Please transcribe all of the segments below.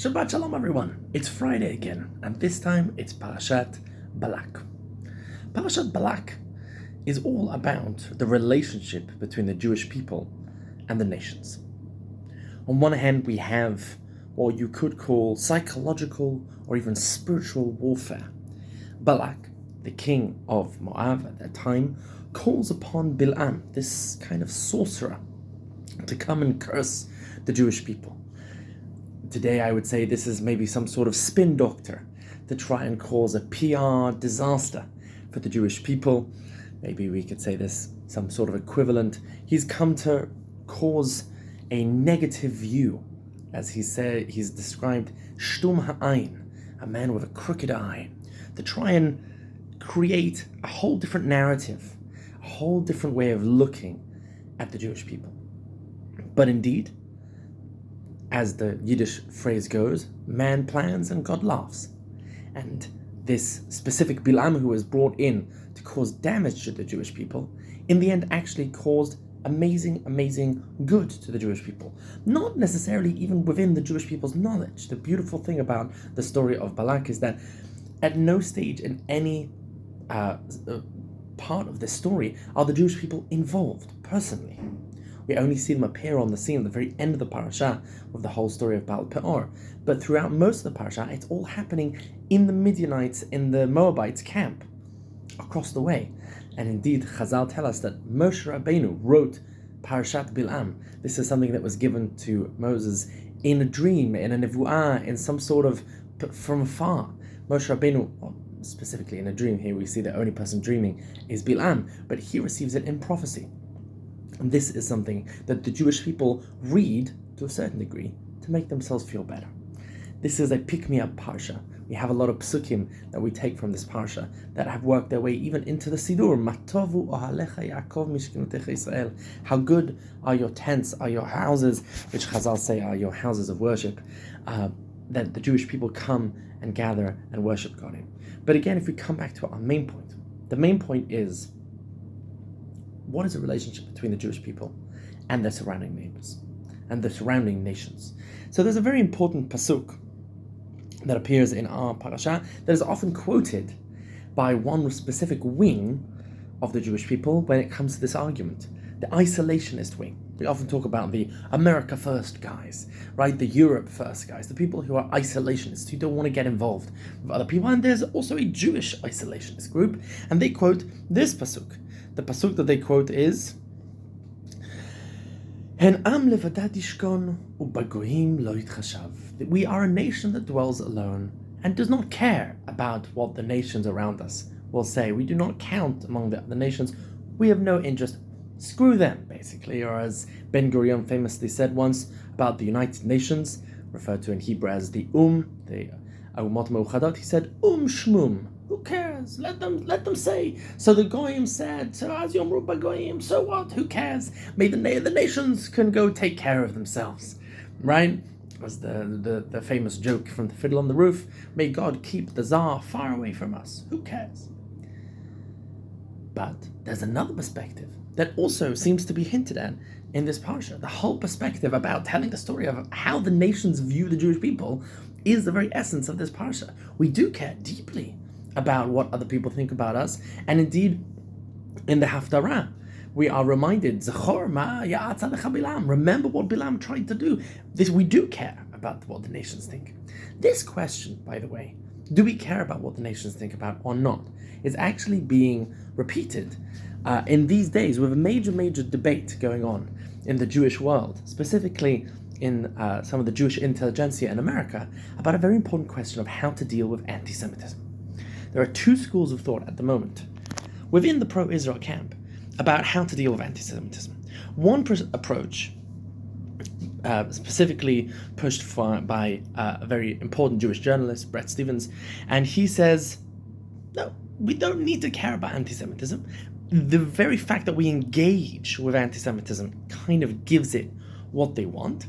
Shabbat Shalom everyone, it's Friday again, and this time it's Parashat Balak. Parashat Balak is all about the relationship between the Jewish people and the nations. On one hand, we have what you could call psychological or even spiritual warfare. Balak, the king of Moab at that time, calls upon Bilam, this kind of sorcerer, to come and curse the Jewish people. Today I would say this is maybe some sort of spin doctor to try and cause a PR disaster for the Jewish people. Maybe we could say this some sort of equivalent. He's come to cause a negative view, as he's described, Shtum ha'ayin, a man with a crooked eye, to try and create a whole different narrative, a whole different way of looking at the Jewish people. But indeed, as the Yiddish phrase goes, man plans and God laughs. And this specific Bilam who was brought in to cause damage to the Jewish people, in the end actually caused amazing good to the Jewish people. Not necessarily even within the Jewish people's knowledge. The beautiful thing about the story of Balak is that at no stage in any part of this story are the Jewish people involved personally. We only see them appear on the scene at the very end of the parasha with the whole story of Baal Peor. But throughout most of the parasha, it's all happening in the Midianites, in the Moabites' camp, across the way. And indeed, Chazal tell us that Moshe Rabbeinu wrote Parashat Bilam. This is something that was given to Moses in a dream, in a nevuah, in some sort of, from afar. Moshe Rabbeinu, specifically in a dream, here we see the only person dreaming is Bilam, but he receives it in prophecy. And this is something that the Jewish people read to a certain degree to make themselves feel better. This is a pick-me-up parsha. We have a lot of psukim that we take from this parsha that have worked their way even into the Sidur. Matovu ohalecha Yaakov mishkenutecha Israel. How good are your tents, are your houses, which Chazal say are your houses of worship, that the Jewish people come and gather and worship God in. But again, if we come back to our main point, the main point is, what is the relationship between the Jewish people and their surrounding neighbors and the surrounding nations? So there's a very important pasuk that appears in our parasha that is often quoted by one specific wing of the Jewish people when it comes to this argument, the isolationist wing. We often talk about the America first guys, right? The Europe first guys, the people who are isolationists, who don't want to get involved with other people. And there's also a Jewish isolationist group, and they quote this pasuk. The pasuk that they quote is, that we are a nation that dwells alone and does not care about what the nations around us will say. We do not count among the nations. We have no interest. Screw them, basically. Or as Ben Gurion famously said once about the United Nations, referred to in Hebrew as the the Umot Meuchadot, he said, Shmum. Who cares? Let them say. So the Goyim said, so as Yomru Bagoyim, so what? Who cares? May the nations can go take care of themselves. Right? Was the famous joke from the Fiddle on the Roof. May God keep the Tsar far away from us. Who cares? But there's another perspective that also seems to be hinted at in this parsha. The whole perspective about telling the story of how the nations view the Jewish people is the very essence of this parsha. We do care deeply about what other people think about us, and indeed, in the Haftarah, we are reminded, Zechor ma ya'atz alecha Bilam. Remember what Bilam tried to do. This, we do care about what the nations think. This question, by the way, do we care about what the nations think about or not, is actually being repeated in these days with a major debate going on in the Jewish world, specifically in some of the Jewish intelligentsia in America, about a very important question of how to deal with anti-Semitism. There are two schools of thought at the moment within the pro-Israel camp about how to deal with anti-Semitism. One approach, specifically pushed by a very important Jewish journalist, Bret Stephens, and he says, no, we don't need to care about anti-Semitism. The very fact that we engage with anti-Semitism kind of gives it what they want.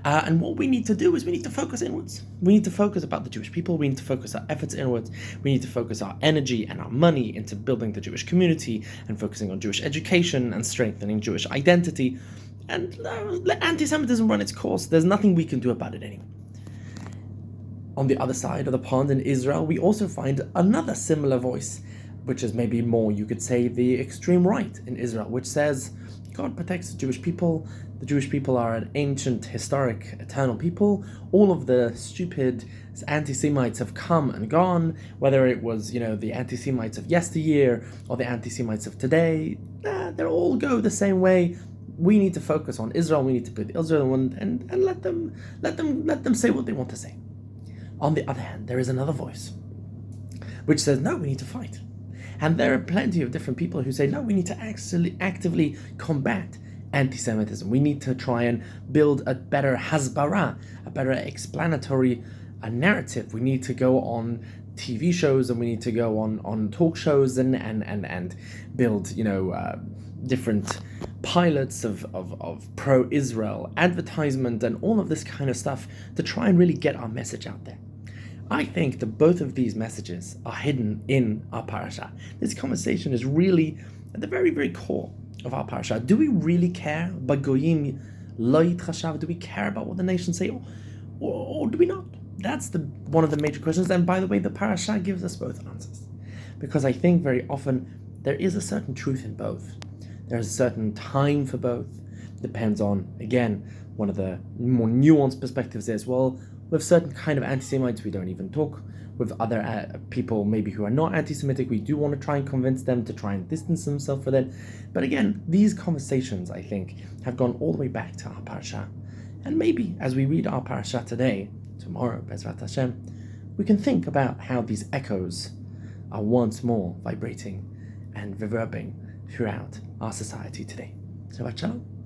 And what we need to do is we need to focus inwards. We need to focus about the Jewish people. We need to focus our efforts inwards. We need to focus our energy and our money into building the Jewish community and focusing on Jewish education and strengthening Jewish identity. And let anti-Semitism run its course. There's nothing we can do about it anyway. On the other side of the pond in Israel, we also find another similar voice, which is maybe more, you could say, the extreme right in Israel, which says God protects the Jewish people. The Jewish people are an ancient, historic, eternal people. All of the stupid anti-Semites have come and gone, whether it was, the anti-Semites of yesteryear or the anti-Semites of today. They all go the same way. We need to focus on Israel. We need to put Israel and let them say what they want to say. On the other hand, there is another voice which says, no, we need to fight. And there are plenty of different people who say, no, we need to actually actively combat anti-Semitism. We need to try and build a better hasbara, a better explanatory narrative. We need to go on TV shows and we need to go on talk shows and build, different pilots of pro-Israel advertisement and all of this kind of stuff to try and really get our message out there. I think that both of these messages are hidden in our parasha. This conversation is really at the very, very core of our parasha. Do we really care? Bagoyim lo yitchashav? Do we care about what the nations say, or do we not? That's one of the major questions. And by the way, the parasha gives us both answers, because I think very often there is a certain truth in both. There's a certain time for both. Depends on, again, one of the more nuanced perspectives is, well, with certain kind of anti-Semites, we don't even talk. With other people maybe who are not anti-Semitic, we do want to try and convince them to try and distance themselves from it. But again, these conversations, I think, have gone all the way back to our parasha. And maybe as we read our parasha today, tomorrow, Bezrat Hashem, we can think about how these echoes are once more vibrating and reverberating throughout our society today. Shabbat Shalom.